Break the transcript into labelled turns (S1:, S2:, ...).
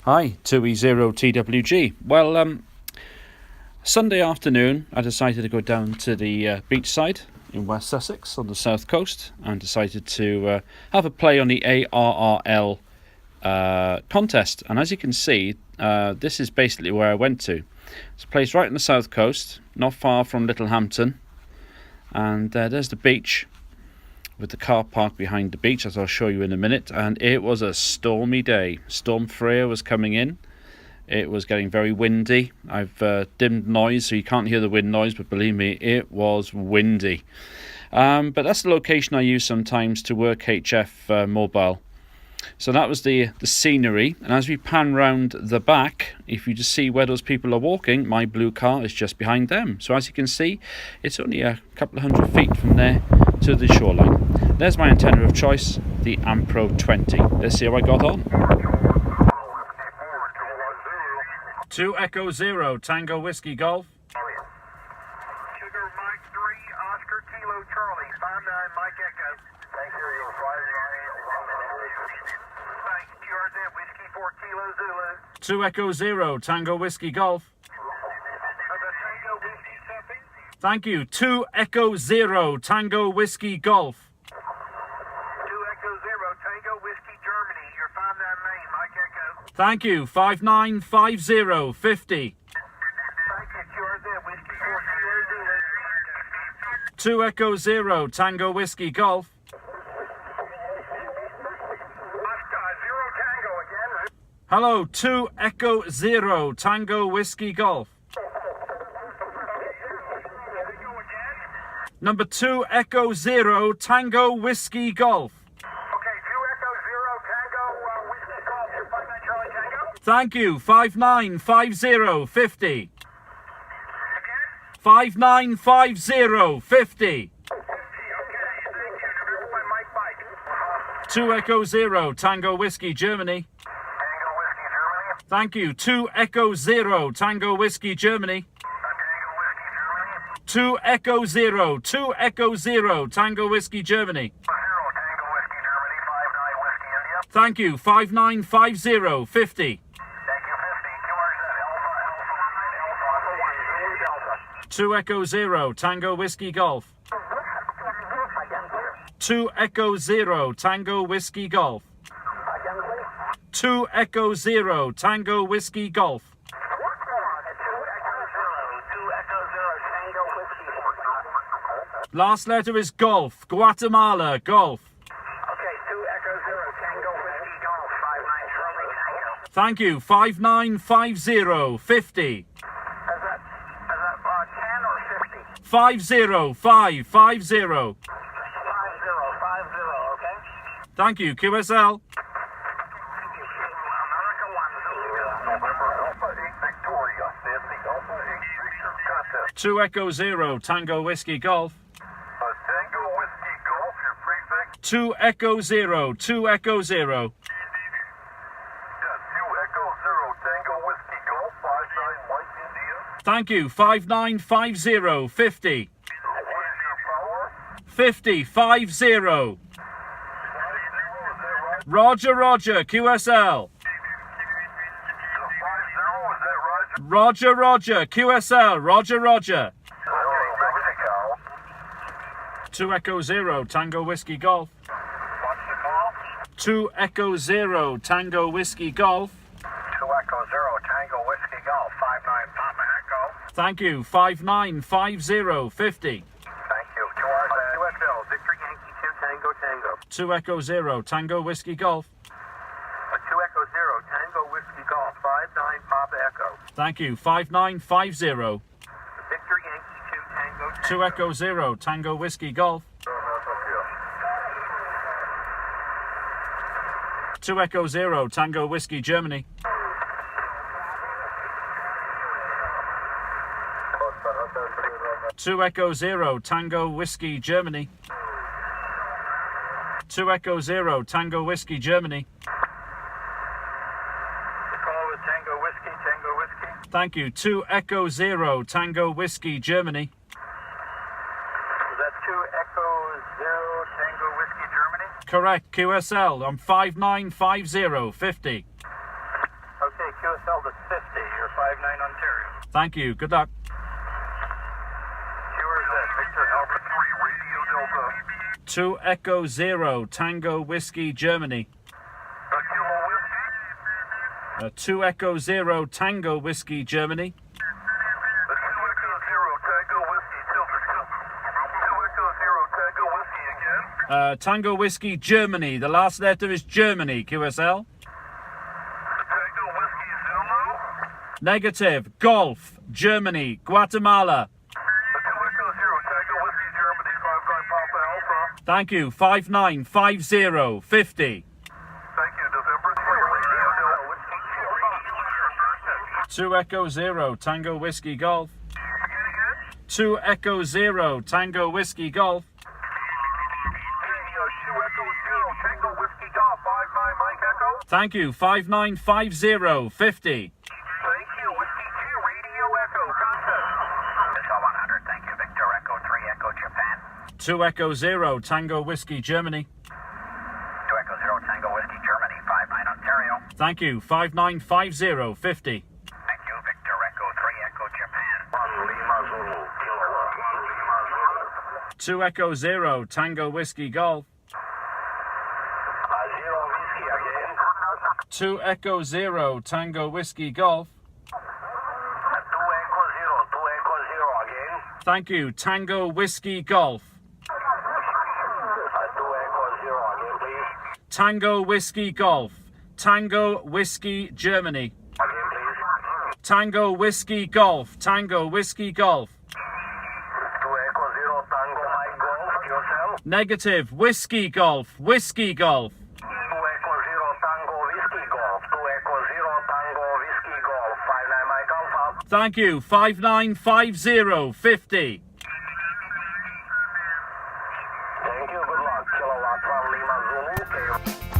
S1: Hi, 2E0TWG. Well, Sunday afternoon, I decided to go down to the beachside in West Sussex on the south coast and decided to have a play on the ARRL contest. And as you can see, this is basically where I went to. It's a place right on the south coast, not far from Littlehampton. And there's the beach with the car park behind the beach, as I'll show you in a minute. And it was a stormy day. Storm Freya was coming in. It was getting very windy. I've dimmed noise so you can't hear the wind noise, but believe me, it was windy. But that's the location I use sometimes to work HF mobile. So that was the scenery. And as we pan round the back, if you just see where those people are walking, my blue car is just behind them. So as you can see, it's only a couple of 100 feet from there to the shoreline. There's my antenna of choice, the ARRL 20. Let's see how I got on. 2 Echo 0 Tango Whiskey Golf.
S2: Sugar Mike 3 Oscar Kilo Charlie 59 Mike Echo. Thank you, you're Thanks, QRZ Whiskey 4 Kilo Zulu.
S1: 2 Echo 0 Tango Whiskey Golf.
S2: The Tango Whiskey something?
S1: Thank you. 2 Echo 0 Tango Whiskey Golf.
S2: 2 Echo 0 Tango Whiskey Germany, your 59 Maine Mike Echo.
S1: Thank you. 595050.
S2: Thank you, QRZ Whiskey 4 Kilo Zulu.
S1: 2 Echo 0 Tango Whiskey Golf.
S2: Zero Tango again.
S1: Hello, 2 Echo 0 Tango Whiskey Golf. Number 2 Echo 0 Tango Whiskey Golf.
S2: Okay, 2 Echo 0 Tango Whiskey Golf, your 59 Charlie Tango.
S1: Thank you. 595050.
S2: Again?
S1: 595050.
S2: Okay, thank you. Number 1 Mike Mike.
S1: 2 Echo 0 Tango Whiskey Germany.
S2: Tango Whiskey Germany.
S1: Thank you. 2 Echo 0 Tango Whiskey Germany.
S2: Tango Whiskey Germany.
S1: 2 Echo 0 2 Echo 0 Tango Whiskey Germany.
S2: 0 Tango Whiskey Germany, 59 Whiskey India.
S1: Thank you. 595050.
S2: Thank you, 50. QRZ, Alpha 1, Zulu Delta.
S1: 2 Echo 0 Tango Whiskey Golf. 2 Echo 0 Tango Whiskey Golf. 2 Echo 0 Tango Whiskey Golf. Last letter is Golf. Guatemala, Golf.
S2: Okay, 2 Echo 0 Tango Whiskey Golf, 59 Charlie Tango.
S1: Thank you. 595050.
S2: Is that 10 or 50?
S1: 50550.
S2: 50, okay?
S1: Thank you. QSL.
S2: America 1, Zulu November Alpha 8 Victoria, Nancy Alpha 8 Victor Contest.
S1: 2 Echo 0 Tango Whiskey Golf.
S2: Tango Whiskey Golf, your prefix.
S1: 2 Echo 0 2 Echo 0.
S2: 2 Echo 0 Tango Whiskey Golf, 59 White India.
S1: Thank you. 595050.
S2: What is your power?
S1: 5050.
S2: 50, is that right?
S1: Roger, Roger. QSL.
S2: 50, is that right?
S1: Roger, Roger. QSL. Roger, Roger.
S2: Mexico.
S1: 2 Echo 0 Tango Whiskey Golf.
S2: What's the call?
S1: 2 Echo 0 Tango Whiskey Golf.
S2: 2 Echo 0 Tango Whiskey Golf, 59 Papa Echo.
S1: Thank you. 595050.
S2: Thank you. QSL, Victor Yankee 2 Tango Tango.
S1: 2 Echo 0 Tango Whiskey Golf.
S2: 2 Echo 0 Tango Whiskey Golf, 59 Papa Echo.
S1: Thank you. 5950.
S2: Victor Yankee 2 Tango
S1: 2 Echo 0 Tango Whiskey Golf. 2 Echo 0 Tango Whiskey Germany. 2 Echo 0 Tango Whiskey Germany. 2 Echo 0 Tango Whiskey Germany.
S2: The call is Tango Whiskey, Tango Whiskey.
S1: Thank you. 2 Echo 0 Tango Whiskey Germany.
S2: Is that 2 Echo 0 Tango Whiskey Germany?
S1: Correct. QSL. I'm 595050.
S2: Okay, QSL to 50. You're 59 Ontario.
S1: Thank you. Good luck.
S2: QRZ, Victor Alpha 3, Radio Delta.
S1: 2 Echo 0 Tango Whiskey Germany.
S2: Kilo Whiskey.
S1: 2 Echo 0 Tango Whiskey Germany.
S2: 2 Echo 0 Tango Whiskey, Tilted. 2 Echo 0 Tango Whiskey again.
S1: Tango Whiskey Germany. The last letter is Germany, QSL.
S2: Tango Whiskey Zulu.
S1: Negative. Golf. Germany. Guatemala.
S2: 2 Echo 0 Tango Whiskey Germany, 59 Papa Alpha.
S1: Thank you. 5950 50.
S2: Thank you, November 3, Radio Delta. Whiskey
S1: 2 Echo 0 Tango Whiskey Golf.
S2: Again?
S1: 2 Echo 0 Tango Whiskey Golf.
S2: 2 Echo 0 Tango Whiskey Golf, 59 Mike Echo.
S1: Thank you. 5950 50.
S2: Thank you, Whiskey 2 Radio Echo Contest. Missile 100, thank you, Victor Echo 3 Echo Japan.
S1: 2 Echo 0 Tango Whiskey Germany.
S2: 2 Echo 0 Tango Whiskey Germany, 59 Ontario.
S1: Thank you. 5950 50.
S2: Thank you, Victor Echo 3 Echo Japan. 1 Lima Zulu, Kilo 1 Lima Zulu.
S1: 2 Echo 0 Tango Whiskey Golf.
S2: 0 Whiskey again.
S1: 2 Echo 0 Tango Whiskey Golf.
S2: 2 Echo 0 again.
S1: Thank you. Tango Whiskey Golf.
S2: 2 Echo 0 again, please.
S1: Tango Whiskey Golf. Tango Whiskey Germany.
S2: Again, please.
S1: Tango Whiskey Golf. Tango Whiskey Golf.
S2: 2 Echo 0 Tango Mike Golf, QSL.
S1: Negative. Whiskey Golf. Whiskey Golf.
S2: 2 Echo 0 Tango Whiskey Golf. 2 Echo 0 Tango Whiskey Golf. 59 Mike Alpha.
S1: Thank you. 5950 50.
S2: Thank you. Good luck. Kilowatt 1 Lima Zulu.